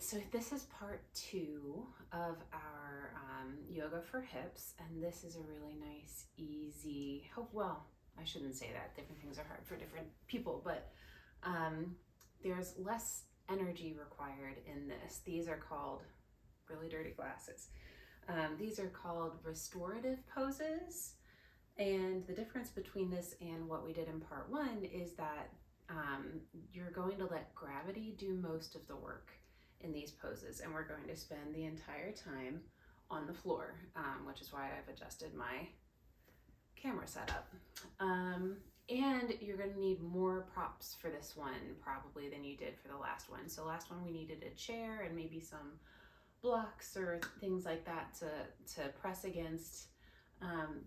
So this is part 2 of our yoga for hips, and this is a really nice, easy, well, I shouldn't say that. Different things are hard for different people, but there's less energy required in this. These are called, really dirty glasses, these are called restorative poses. And the difference between this and what we did in part 1 is that you're going to let gravity do most of the work in these poses, and we're going to spend the entire time on the floor, which is why I've adjusted my camera setup. And you're going to need more props for this one probably than you did for the last one. So last one we needed a chair and maybe some blocks or things like that to press against.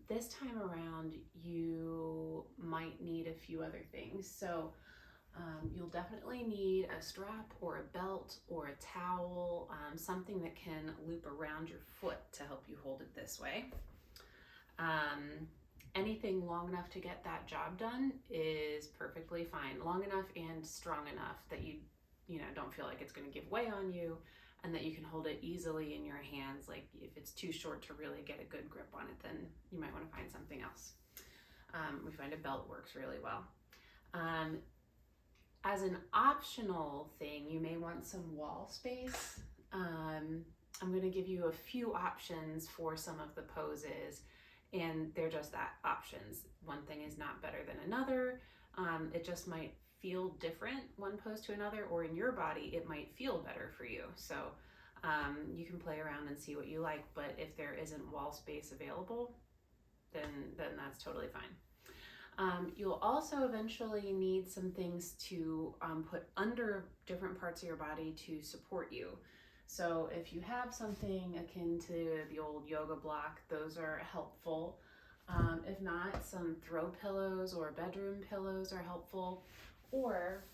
This time around you might need a few other things. So you'll definitely need a strap or a belt or a towel, something that can loop around your foot to help you hold it this way. Anything long enough to get that job done is perfectly fine. Long enough and strong enough that you don't feel like it's going to give way on you, and that you can hold it easily in your hands. Like if it's too short to really get a good grip on it, then you might want to find something else. We find a belt works really well. As an optional thing, you may want some wall space. I'm going to give you a few options for some of the poses, and they're just that, options. One thing is not better than another. It just might feel different one pose to another, or in your body it might feel better for you. So you can play around and see what you like, but if there isn't wall space available, then that's totally fine. You'll also eventually need some things to put under different parts of your body to support you. So if you have something akin to the old yoga block, those are helpful. If not, some throw pillows or bedroom pillows are helpful. Or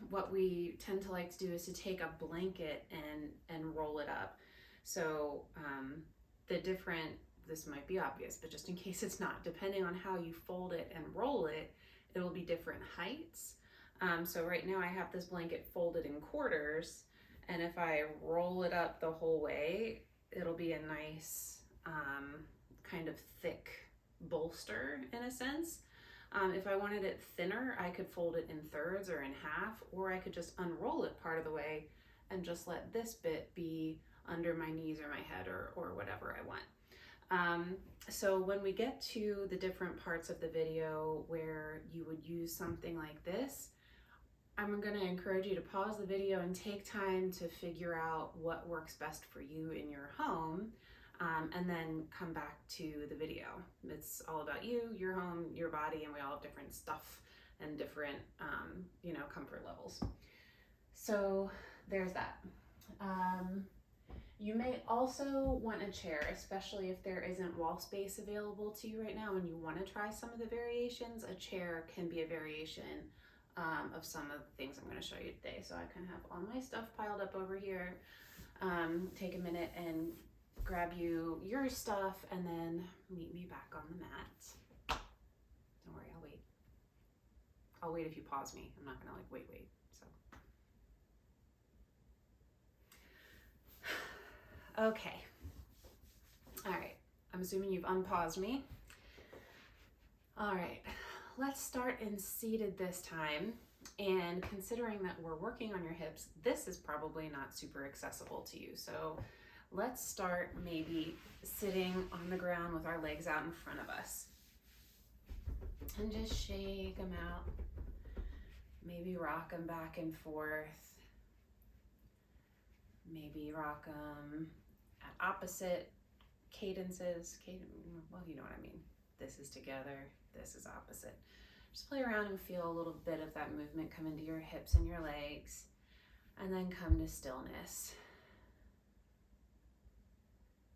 what we tend to like to do is to take a blanket and roll it up. So this might be obvious, but just in case it's not, depending on how you fold it and roll it, it'll be different heights. So right now I have this blanket folded in quarters, and if I roll it up the whole way, it'll be a nice kind of thick bolster in a sense. If I wanted it thinner, I could fold it in thirds or in half, or I could just unroll it part of the way and just let this bit be under my knees or my head or whatever I want. So when we get to the different parts of the video where you would use something like this, I'm going to encourage you to pause the video and take time to figure out what works best for you in your home, and then come back to the video. It's all about you, your home, your body, and we all have different stuff and different comfort levels. So there's that. You may also want a chair, especially if there isn't wall space available to you right now and you want to try some of the variations. A chair can be a variation of some of the things I'm going to show you today. So I kind of have all my stuff piled up over here. Take a minute and grab your stuff, and then meet me back on the mat. Don't worry, I'll wait. I'll wait if you pause me. I'm not going to wait. So. Okay. All right. I'm assuming you've unpaused me. All right. Let's start in seated this time. And considering that we're working on your hips, this is probably not super accessible to you. So let's start maybe sitting on the ground with our legs out in front of us. And just shake them out. Maybe rock them back and forth. Maybe rock them at opposite cadences. Well, you know what I mean. This is together, this is opposite. Just play around and feel a little bit of that movement come into your hips and your legs, and then come to stillness.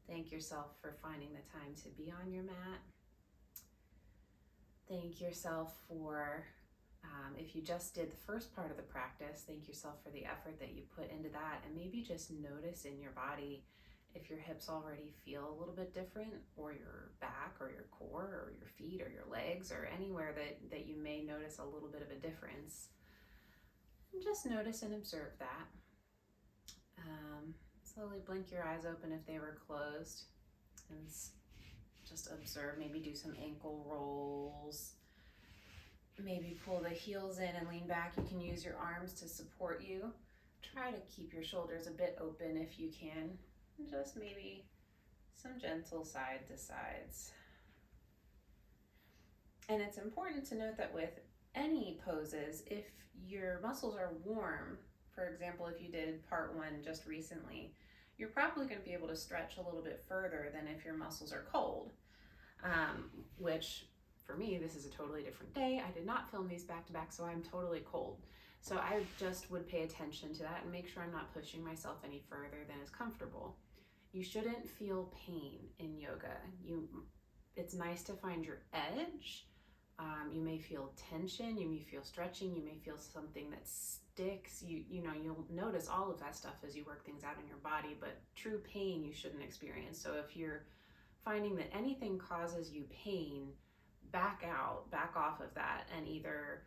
Thank yourself for finding the time to be on your mat. Thank yourself for, if you just did the first part of the practice, thank yourself for the effort that you put into that, and maybe just notice in your body if your hips already feel a little bit different, or your back or your core or your feet or your legs, or anywhere that you may notice a little bit of a difference. And just notice and observe that. Slowly blink your eyes open if they were closed, and just observe. Maybe do some ankle rolls. Maybe pull the heels in and lean back. You can use your arms to support you. Try to keep your shoulders a bit open if you can. And just maybe some gentle side to sides. And it's important to note that with any poses, if your muscles are warm, for example, if you did part one just recently, you're probably going to be able to stretch a little bit further than if your muscles are cold, which for me, this is a totally different day. I did not film these back to back, so I'm totally cold. So I just would pay attention to that and make sure I'm not pushing myself any further than is comfortable. You shouldn't feel pain in yoga. It's nice to find your edge. You may feel tension, you may feel stretching, you may feel something that sticks. You'll notice all of that stuff as you work things out in your body, but true pain you shouldn't experience. So if you're finding that anything causes you pain, back off of that, and either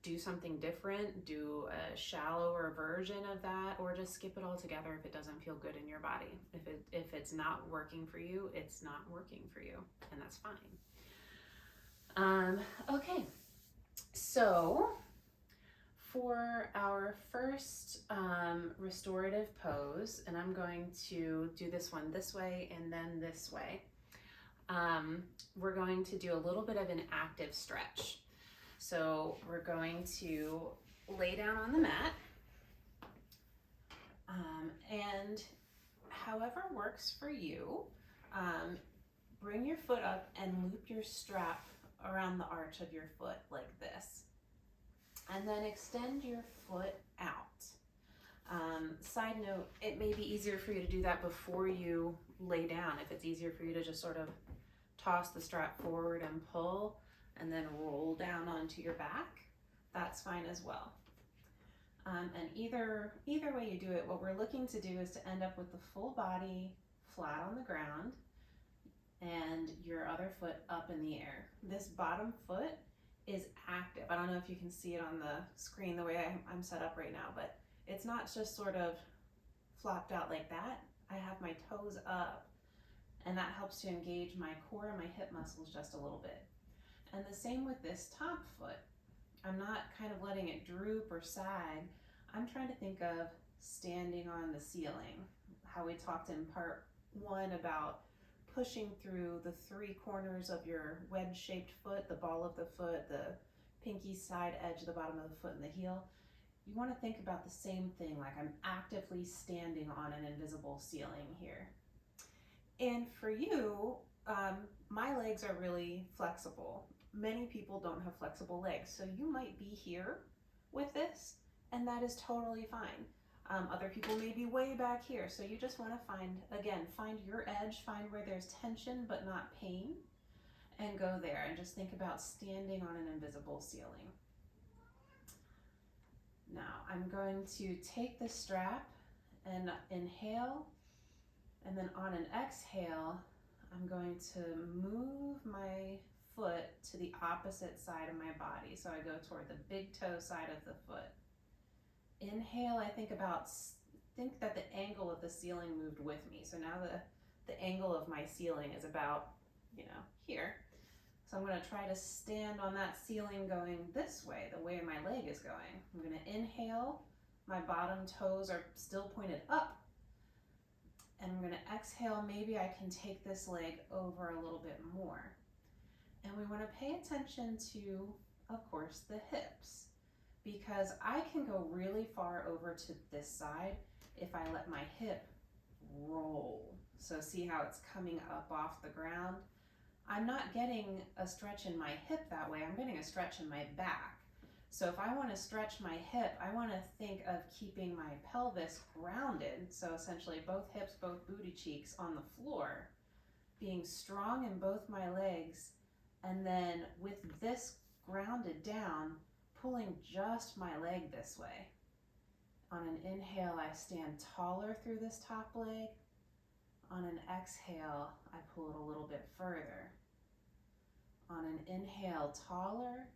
do something different, do a shallower version of that, or just skip it altogether if it doesn't feel good in your body. If it's not working for you, it's not working for you, and that's fine. Okay, so for our first restorative pose, and I'm going to do this one this way and then this way, we're going to do a little bit of an active stretch. So we're going to lay down on the mat, and however works for you, bring your foot up and loop your strap around the arch of your foot like this, and then extend your foot out. Side note, it may be easier for you to do that before you lay down. If it's easier for you to just sort of toss the strap forward and pull and then roll down onto your back, that's fine as well. And either way you do it, what we're looking to do is to end up with the full body flat on the ground and your other foot up in the air. This bottom foot is active. I don't know if you can see it on the screen the way I'm set up right now, but it's not just sort of flopped out like that. I have my toes up, and that helps to engage my core and my hip muscles just a little bit. And the same with this top foot. I'm not kind of letting it droop or sag. I'm trying to think of standing on the ceiling, how we talked in part one about pushing through the three corners of your wedge-shaped foot, the ball of the foot, the pinky side edge, the bottom of the foot, and the heel. You want to think about the same thing, like I'm actively standing on an invisible ceiling here. And for you, my legs are really flexible. Many people don't have flexible legs, so you might be here with this, and that is totally fine. Other people may be way back here, so you just want to find your edge, find where there's tension but not pain, and go there, and just think about standing on an invisible ceiling. Now I'm going to take the strap and inhale, and then on an exhale, I'm going to move my foot to the opposite side of my body. So I go toward the big toe side of the foot. Inhale, I think that the angle of the ceiling moved with me. So now the angle of my ceiling is about, here. So I'm going to try to stand on that ceiling going this way, the way my leg is going. I'm going to inhale, my bottom toes are still pointed up. And I'm going to exhale, maybe I can take this leg over a little bit more. And we want to pay attention to, of course, the hips, because I can go really far over to this side if I let my hip roll. So see how it's coming up off the ground? I'm not getting a stretch in my hip that way, I'm getting a stretch in my back. So if I want to stretch my hip, I want to think of keeping my pelvis grounded, so essentially both hips, both booty cheeks on the floor, being strong in both my legs, and then with this grounded down, pulling just my leg this way. On an inhale, I stand taller through this top leg. On an exhale, I pull it a little bit further. On an inhale, taller,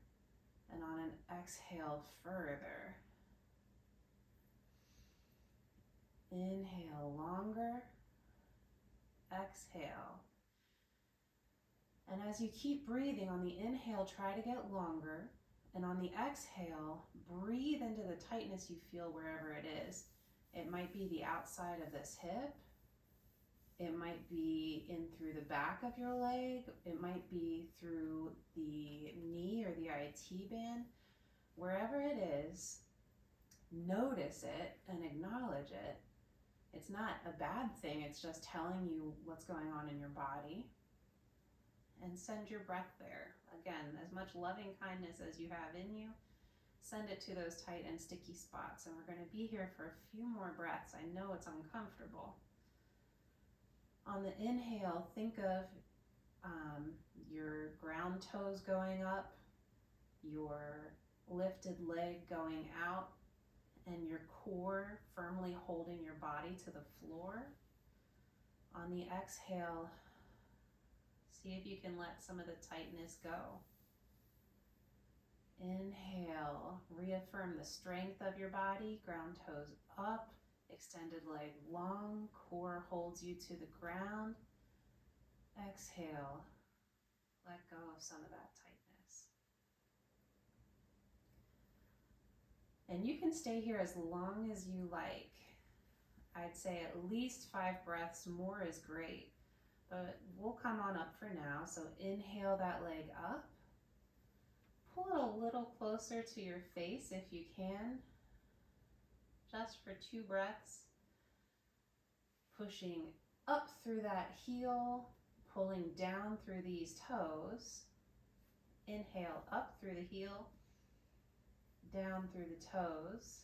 and on an exhale, further. Inhale longer, exhale. And as you keep breathing, on the inhale, try to get longer. And on the exhale, breathe into the tightness you feel wherever it is. It might be the outside of this hip. It might be in through the back of your leg. It might be through the knee or the IT band. Wherever it is, notice it and acknowledge it. It's not a bad thing. It's just telling you what's going on in your body. And send your breath there. Again, as much loving kindness as you have in you, send it to those tight and sticky spots. And we're going to be here for a few more breaths. I know it's uncomfortable. On the inhale, think of your ground toes going up, your lifted leg going out, and your core firmly holding your body to the floor. On the exhale, see if you can let some of the tightness go. Inhale, reaffirm the strength of your body, ground toes up, extended leg long, core holds you to the ground. Exhale, let go of some of that tightness. And you can stay here as long as you like. I'd say at least 5 breaths, more is great. But we'll come on up for now. So inhale that leg up. Pull it a little closer to your face if you can. Just for 2 breaths. Pushing up through that heel, pulling down through these toes. Inhale up through the heel, down through the toes.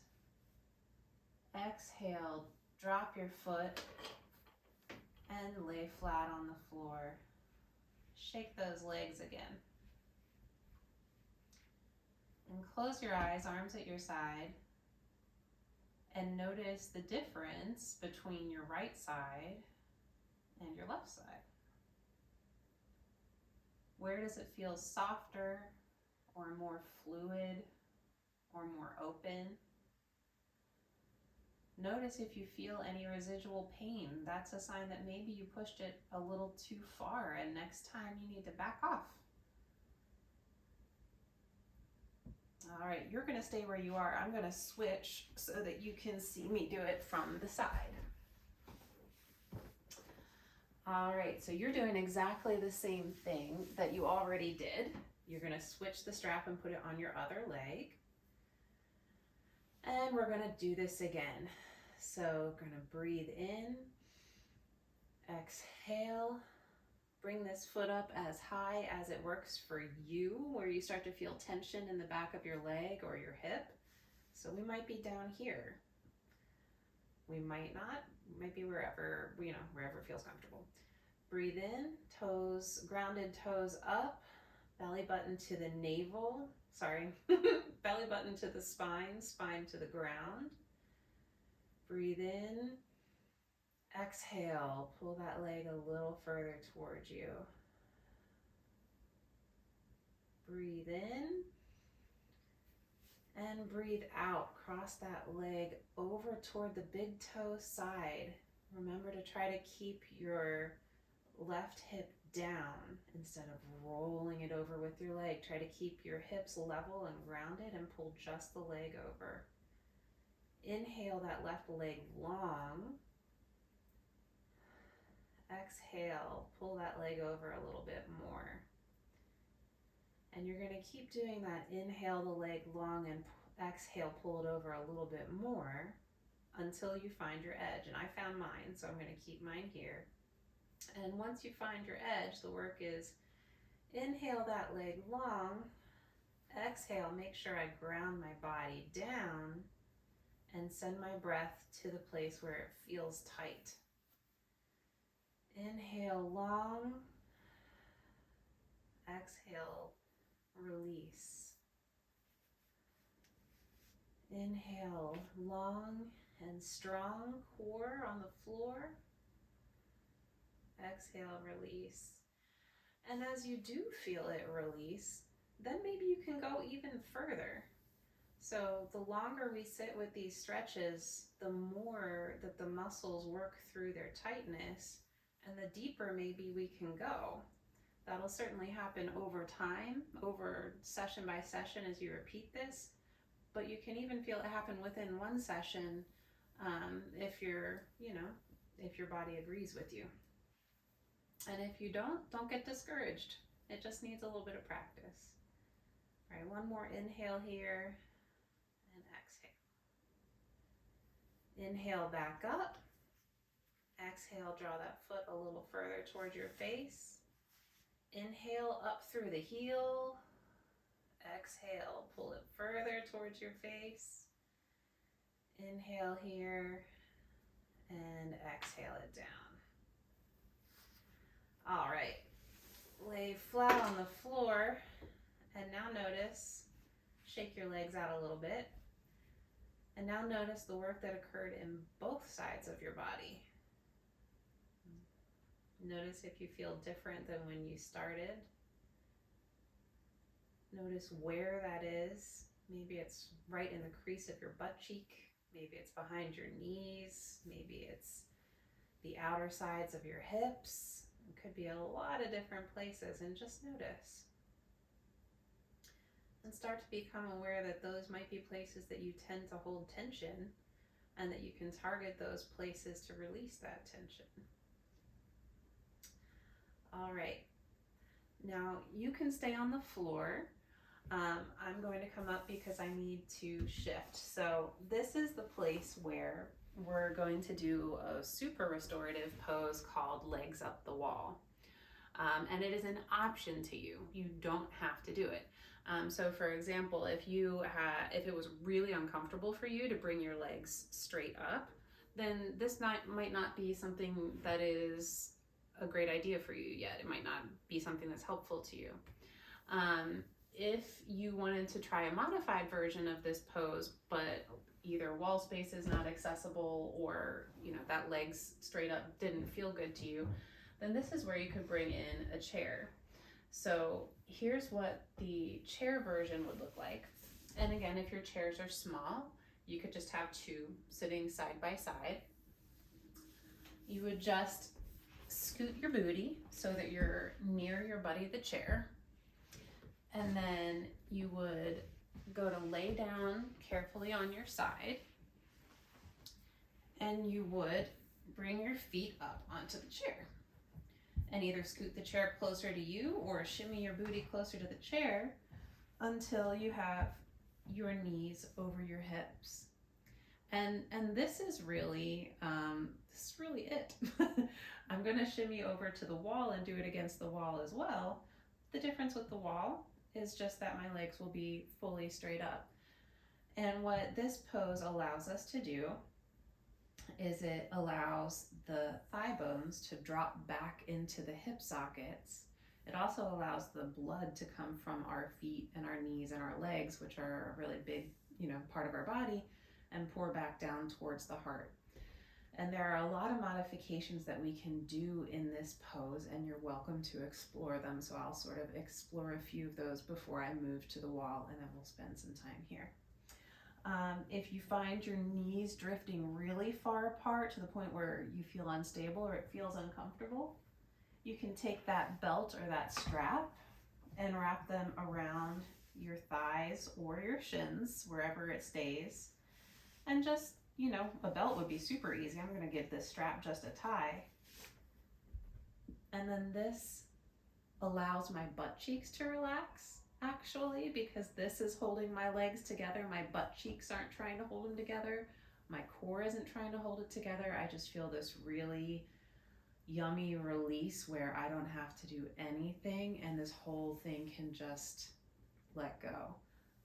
Exhale, drop your foot and lay flat on the floor. Shake those legs again. And close your eyes, arms at your side, and notice the difference between your right side and your left side. Where does it feel softer or more fluid or more open? Notice if you feel any residual pain. That's a sign that maybe you pushed it a little too far and next time you need to back off. All right, you're gonna stay where you are. I'm gonna switch so that you can see me do it from the side. All right, so you're doing exactly the same thing that you already did. You're gonna switch the strap and put it on your other leg. And we're gonna do this again. So gonna breathe in, exhale, bring this foot up as high as it works for you, where you start to feel tension in the back of your leg or your hip. So we might be down here. We might not, might be wherever, wherever feels comfortable. Breathe in, toes, grounded toes up, belly button to the navel, belly button to the spine, spine to the ground. Breathe in, exhale, pull that leg a little further towards you. Breathe in and breathe out. Cross that leg over toward the big toe side. Remember to try to keep your left hip down instead of rolling it over with your leg. Try to keep your hips level and grounded and pull just the leg over. Inhale that left leg long. Exhale, pull that leg over a little bit more. And you're going to keep doing that. Inhale the leg long and exhale, pull it over a little bit more until you find your edge. And I found mine, so I'm going to keep mine here. And once you find your edge, the work is inhale that leg long, exhale, make sure I ground my body down and send my breath to the place where it feels tight. Inhale long, exhale, release. Inhale long and strong, core on the floor. Exhale, release. And as you do feel it release, then maybe you can go even further. So the longer we sit with these stretches, the more that the muscles work through their tightness and the deeper maybe we can go. That'll certainly happen over time, over session by session as you repeat this, but you can even feel it happen within one session if if your body agrees with you. And if you don't get discouraged. It just needs a little bit of practice. All right, one more inhale here and exhale. Inhale back up. Exhale, draw that foot a little further towards your face. Inhale up through the heel. Exhale, pull it further towards your face. Inhale here and exhale it down. All right, lay flat on the floor and now notice, shake your legs out a little bit. And now notice the work that occurred in both sides of your body. Notice if you feel different than when you started. Notice where that is. Maybe it's right in the crease of your butt cheek. Maybe it's behind your knees. Maybe it's the outer sides of your hips. It could be a lot of different places, and just notice. And start to become aware that those might be places that you tend to hold tension, and that you can target those places to release that tension. All right, now you can stay on the floor. I'm going to come up because I need to shift. So this is the place where we're going to do a super restorative pose called legs up the wall. And it is an option to you. You don't have to do it. So for example, if it was really uncomfortable for you to bring your legs straight up, then this might not be something that is a great idea for you yet. It might not be something that's helpful to you. If you wanted to try a modified version of this pose, but either wall space is not accessible or that legs straight up didn't feel good to you, then this is where you could bring in a chair. So here's what the chair version would look like. And again, if your chairs are small, you could just have two sitting side by side. You would just scoot your booty so that you're near your buddy the chair. And then you would go to lay down carefully on your side. And you would bring your feet up onto the chair. And either scoot the chair closer to you or shimmy your booty closer to the chair until you have your knees over your hips. And this is really it. I'm gonna shimmy over to the wall and do it against the wall as well. The difference with the wall is just that my legs will be fully straight up. And what this pose allows us to do is it allows the thigh bones to drop back into the hip sockets. It also allows the blood to come from our feet and our knees and our legs, which are a really big, part of our body, and pour back down towards the heart. And there are a lot of modifications that we can do in this pose, and you're welcome to explore them. So I'll sort of explore a few of those before I move to the wall, and then we'll spend some time here. If you find your knees drifting really far apart to the point where you feel unstable or it feels uncomfortable, you can take that belt or that strap and wrap them around your thighs or your shins, wherever it stays. And just, a belt would be super easy. I'm going to give this strap just a tie. And then this allows my butt cheeks to relax, actually, because this is holding my legs together. My butt cheeks aren't trying to hold them together. My core isn't trying to hold it together. I just feel this really yummy release where I don't have to do anything, and this whole thing can just let go.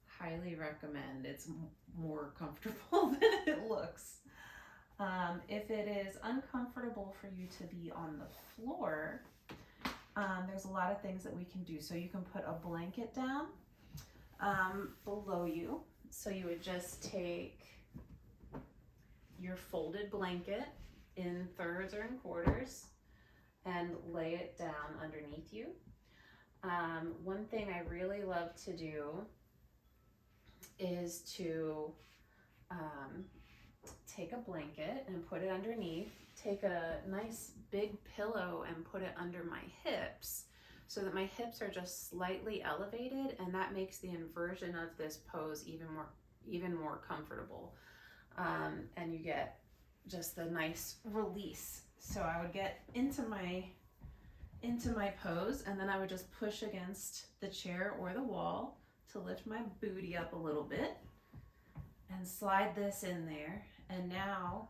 Highly recommend. It's more comfortable than it looks. If it is uncomfortable for you to be on the floor, there's a lot of things that we can do. So you can put a blanket down below you. So you would just take your folded blanket in thirds or in quarters and lay it down underneath you. One thing I really love to do is to take a blanket and put it underneath, take a nice big pillow and put it under my hips so that my hips are just slightly elevated, and that makes the inversion of this pose even more comfortable. And you get just the nice release. So I would get into my pose, and then I would just push against the chair or the wall to lift my booty up a little bit and slide this in there. And now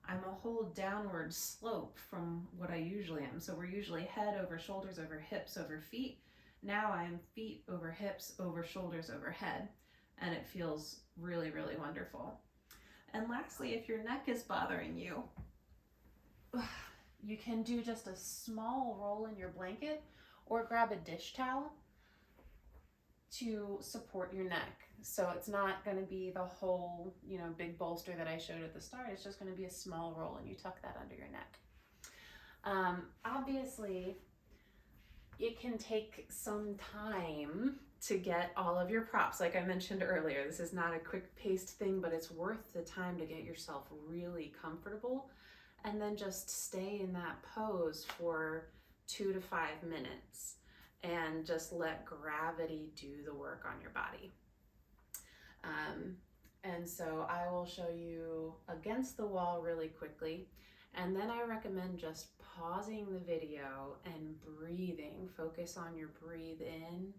I'm a whole downward slope from what I usually am. So we're usually head over shoulders over hips over feet. Now I'm feet over hips over shoulders over head, and it feels really, really wonderful. And lastly, if your neck is bothering you, you can do just a small roll in your blanket or grab a dish towel to support your neck. So it's not going to be the whole, big bolster that I showed at the start. It's just going to be a small roll, and you tuck that under your neck. Obviously, it can take some time to get all of your props. Like I mentioned earlier, this is not a quick paced thing, but it's worth the time to get yourself really comfortable, and then just stay in that pose for 2 to 5 minutes and just let gravity do the work on your body. And so I will show you against the wall really quickly, and then I recommend just pausing the video and breathing. Focus on your breathe in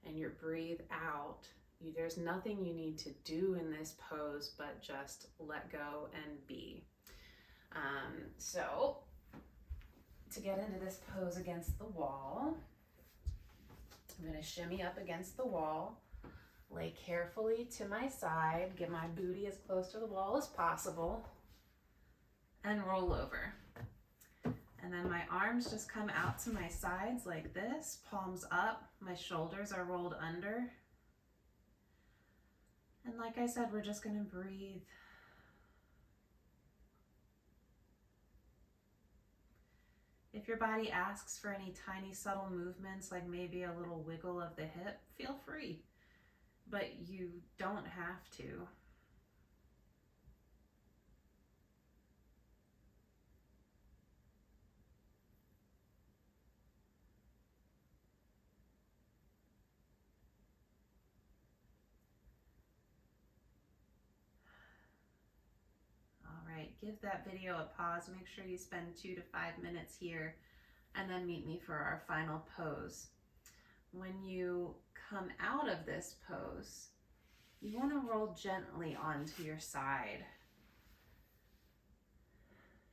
and your breathe out. There's nothing you need to do in this pose but just let go and be. So to get into this pose against the wall, I'm going to shimmy up against the wall, lay carefully to my side, get my booty as close to the wall as possible, and roll over. And then my arms just come out to my sides like this, palms up, my shoulders are rolled under. And like I said, we're just going to breathe. If your body asks for any tiny subtle movements, like maybe a little wiggle of the hip, feel free, but you don't have to. All right, give that video a pause. Make sure you spend 2 to 5 minutes here, and then meet me for our final pose. When you come out of this pose, you want to roll gently onto your side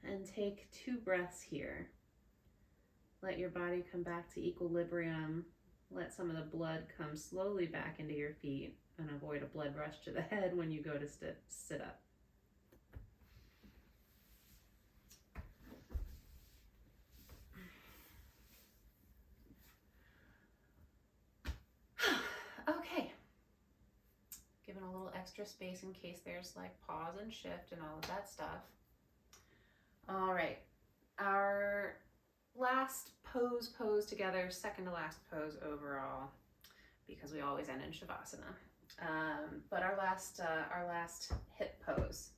and take 2 breaths here. Let your body come back to equilibrium. Let some of the blood come slowly back into your feet, and avoid a blood rush to the head when you go to sit up. Okay, giving a little extra space in case there's like pause and shift and all of that stuff. All right, our last pose together, second to last pose overall, because we always end in Shavasana. But our last hip pose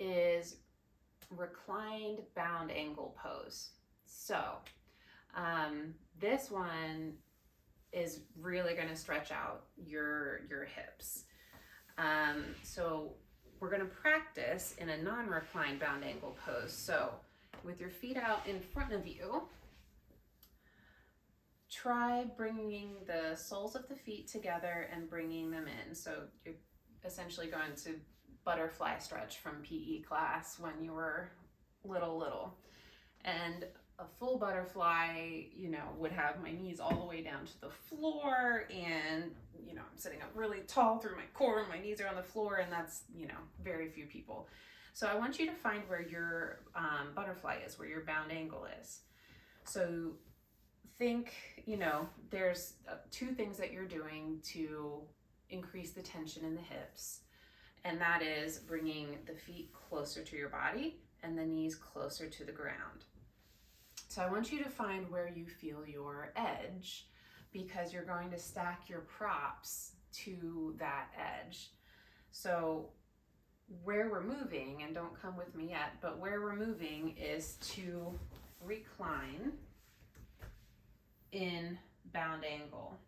is reclined bound angle pose. So this one is really going to stretch out your hips. So we're going to practice in a non-reclined bound angle pose. So with your feet out in front of you, try bringing the soles of the feet together and bringing them in. So you're essentially going to butterfly stretch from PE class when you were little. And a full butterfly, would have my knees all the way down to the floor, and, I'm sitting up really tall through my core, and my knees are on the floor, and that's, very few people. So I want you to find where your butterfly is, where your bound angle is. So think, there's 2 things that you're doing to increase the tension in the hips, and that is bringing the feet closer to your body and the knees closer to the ground. So I want you to find where you feel your edge, because you're going to stack your props to that edge. So where we're moving, and don't come with me yet, but where we're moving is to recline in bound angle.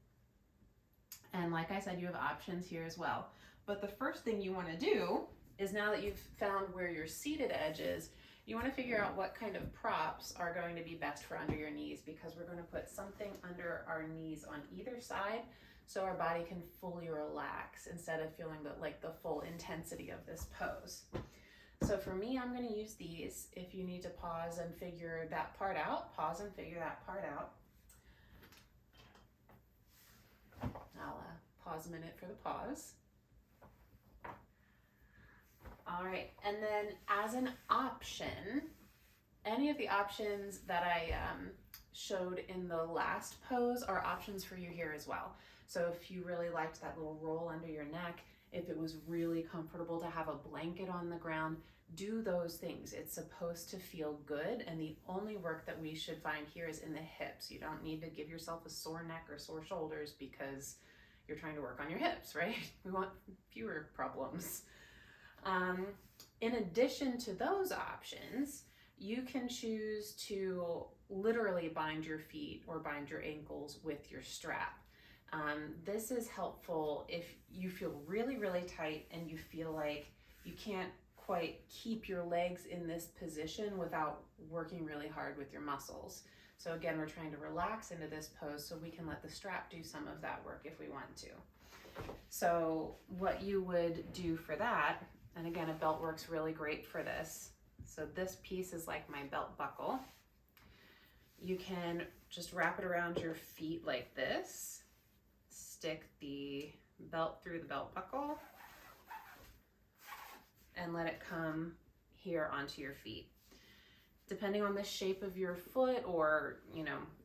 And like I said, you have options here as well. But the first thing you want to do is, now that you've found where your seated edge is, you want to figure out what kind of props are going to be best for under your knees, because we're going to put something under our knees on either side so our body can fully relax instead of feeling the full intensity of this pose. So for me, I'm going to use these. If you need to pause and figure that part out, pause and figure that part out. I'll pause a minute for the pause. All right, and then as an option, any of the options that I showed in the last pose are options for you here as well. So if you really liked that little roll under your neck, if it was really comfortable to have a blanket on the ground, do those things. It's supposed to feel good, and the only work that we should find here is in the hips. You don't need to give yourself a sore neck or sore shoulders because you're trying to work on your hips, right? We want fewer problems. In addition to those options, you can choose to literally bind your feet or bind your ankles with your strap. This is helpful if you feel really, really tight and you feel like you can't quite keep your legs in this position without working really hard with your muscles. So again, we're trying to relax into this pose so we can let the strap do some of that work if we want to. So what you would do for that, and again, a belt works really great for this. So this piece is like my belt buckle. You can just wrap it around your feet like this, stick the belt through the belt buckle, and let it come here onto your feet. Depending on the shape of your foot or,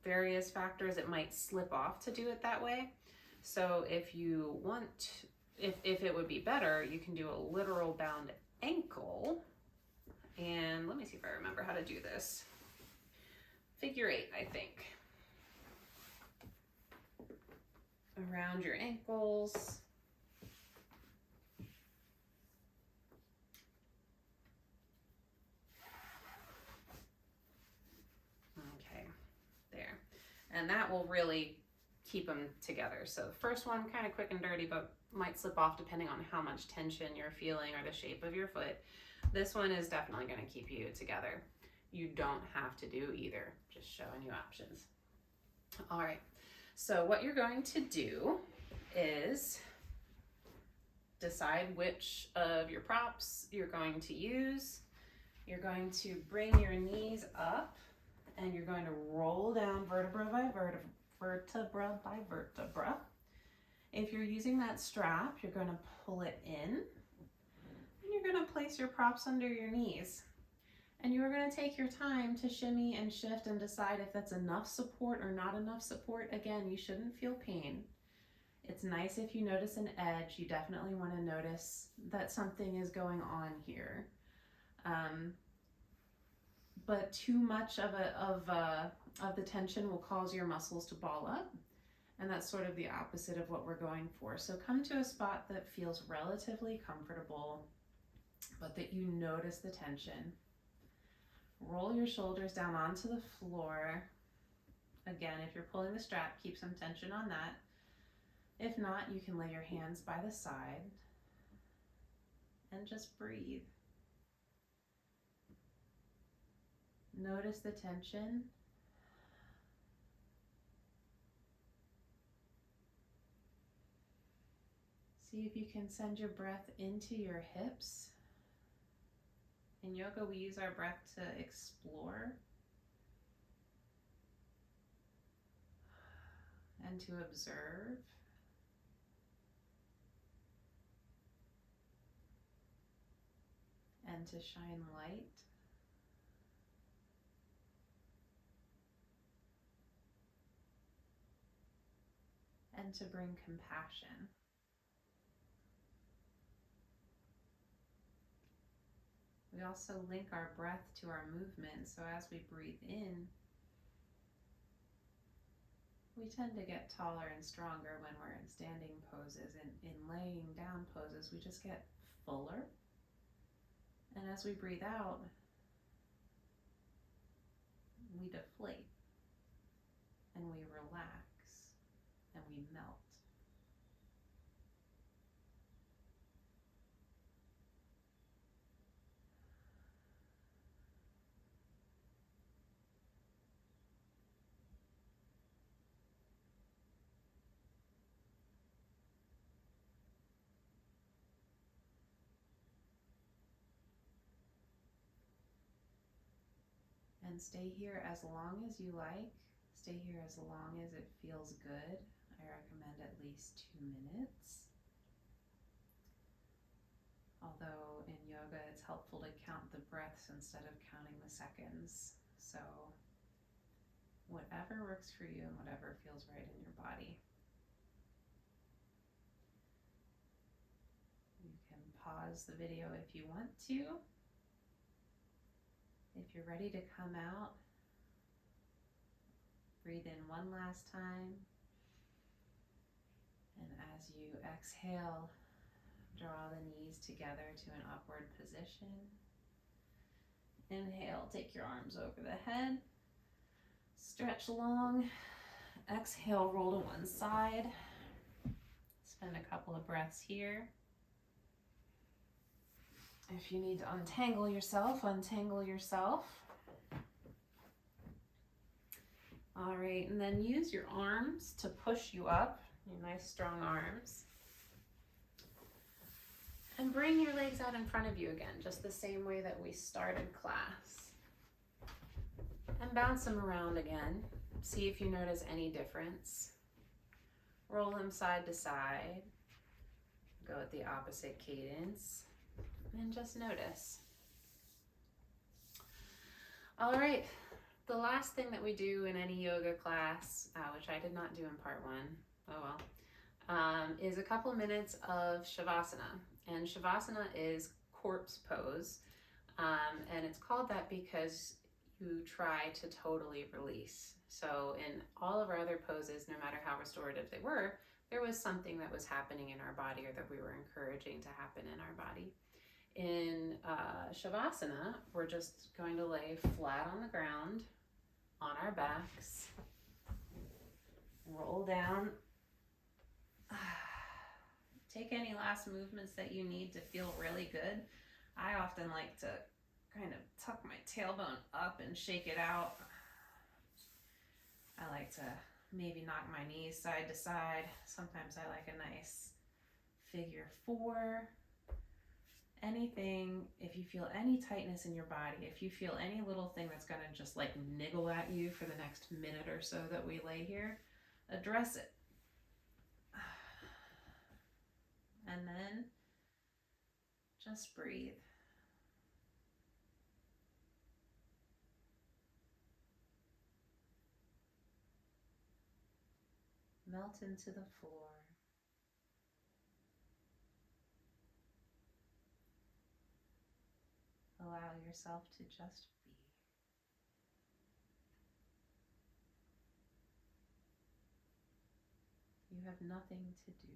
various factors, it might slip off to do it that way. So if you want, if it would be better, you can do a literal bound ankle. And let me see if I remember how to do this. Figure 8, I think. Around your ankles. Okay, there. And that will really keep them together. So the first one, kind of quick and dirty, but might slip off depending on how much tension you're feeling or the shape of your foot. This one is definitely going to keep you together. You don't have to do either, just showing you options. All right, so what you're going to do is decide which of your props you're going to use. You're going to bring your knees up and you're going to roll down vertebra by vertebra. If you're using that strap, you're going to pull it in and you're going to place your props under your knees. And you're going to take your time to shimmy and shift and decide if that's enough support or not enough support. Again, you shouldn't feel pain. It's nice if you notice an edge. You definitely want to notice that something is going on here. But too much of the tension will cause your muscles to ball up. And that's sort of the opposite of what we're going for. So come to a spot that feels relatively comfortable, but that you notice the tension. Roll your shoulders down onto the floor. Again, if you're pulling the strap, keep some tension on that. If not, you can lay your hands by the side and just breathe. Notice the tension. See if you can send your breath into your hips. In yoga, we use our breath to explore and to observe. And to shine light. And to bring compassion. We also link our breath to our movement, so as we breathe in, We tend to get taller and stronger when we're in standing poses, and in laying down poses, we just get fuller. And as we breathe out, we deflate and we relax and we melt. And stay here as long as you like. Stay here as long as it feels good. I recommend at least 2 minutes. Although in yoga it's helpful to count the breaths instead of counting the seconds. So whatever works for you and whatever feels right in your body. You can pause the video if you want to. If you're ready to come out, breathe in one last time. And as you exhale, draw the knees together to an upward position. Inhale, take your arms over the head. Stretch long. Exhale, roll to one side. Spend a couple of breaths here. If you need to untangle yourself, untangle yourself. All right, and then use your arms to push you up, your nice strong arms. And bring your legs out in front of you again, just the same way that we started class. And bounce them around again. See if you notice any difference. Roll them side to side. Go at the opposite cadence. And just notice. All right, the last thing that we do in any yoga class, which I did not do in part one, is a couple minutes of Shavasana. And Shavasana is corpse pose, and it's called that because you try to totally release. So in all of our other poses, no matter how restorative they were, there was something that was happening in our body or that we were encouraging to happen in our body. In Shavasana, we're just going to lay flat on the ground, on our backs, roll down. Take any last movements that you need to feel really good. I often like to kind of tuck my tailbone up and shake it out. I like to maybe knock my knees side to side. Sometimes I like a nice figure 4. Anything, if you feel any tightness in your body, if you feel any little thing that's going to just like niggle at you for the next minute or so that we lay here, address it. And then just breathe. Melt into the floor. Allow yourself to just be. You have nothing to do.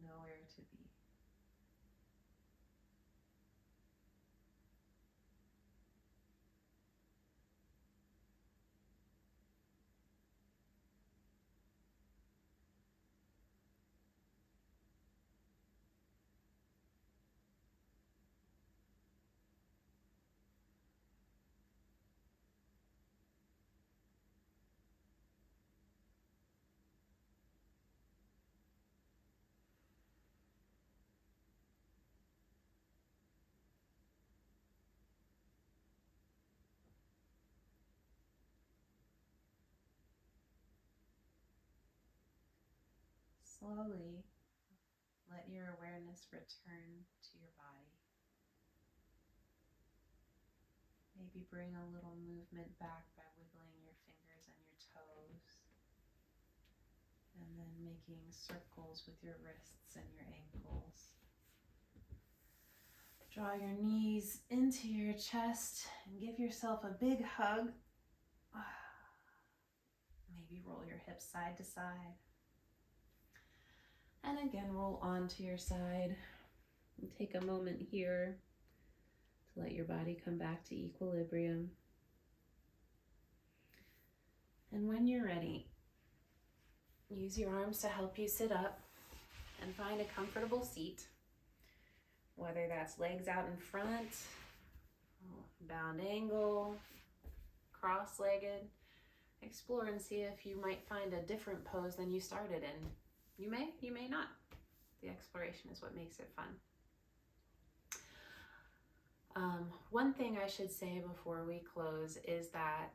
Nowhere to be. Slowly, let your awareness return to your body. Maybe bring a little movement back by wiggling your fingers and your toes. And then making circles with your wrists and your ankles. Draw your knees into your chest and give yourself a big hug. Maybe roll your hips side to side. And again, roll onto your side. And take a moment here to let your body come back to equilibrium. And when you're ready, use your arms to help you sit up and find a comfortable seat, whether that's legs out in front, bound angle, cross-legged. Explore and see if you might find a different pose than you started in. You may not. The exploration is what makes it fun. One thing I should say before we close is that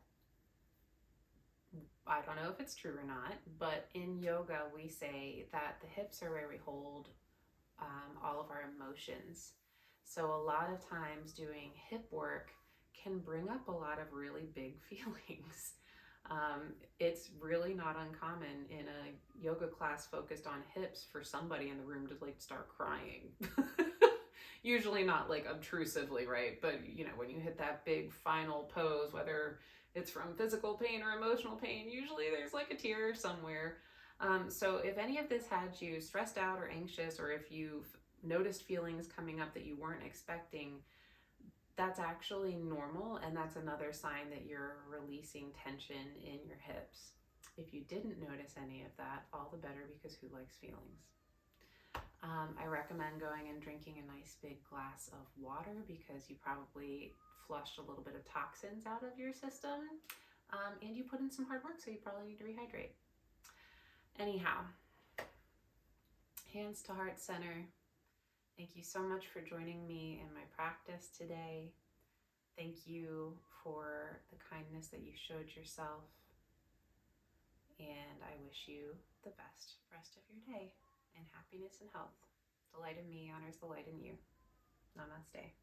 I don't know if it's true or not, but in yoga we say that the hips are where we hold all of our emotions. So a lot of times doing hip work can bring up a lot of really big feelings. It's really not uncommon in a yoga class focused on hips for somebody in the room to like start crying. Usually not like obtrusively, right? But you know, when you hit that big final pose, whether it's from physical pain or emotional pain, usually there's like a tear somewhere. So if any of this had you stressed out or anxious, or if you've noticed feelings coming up that you weren't expecting, that's actually normal, and that's another sign that you're releasing tension in your hips. If you didn't notice any of that, all the better, because who likes feelings? I recommend going and drinking a nice big glass of water, because you probably flushed a little bit of toxins out of your system, and you put in some hard work, so you probably need to rehydrate. Anyhow, hands to heart center. Thank you so much for joining me in my practice today. Thank you for the kindness that you showed yourself. And I wish you the best rest of your day, and happiness and health. The light in me honors the light in you. Namaste.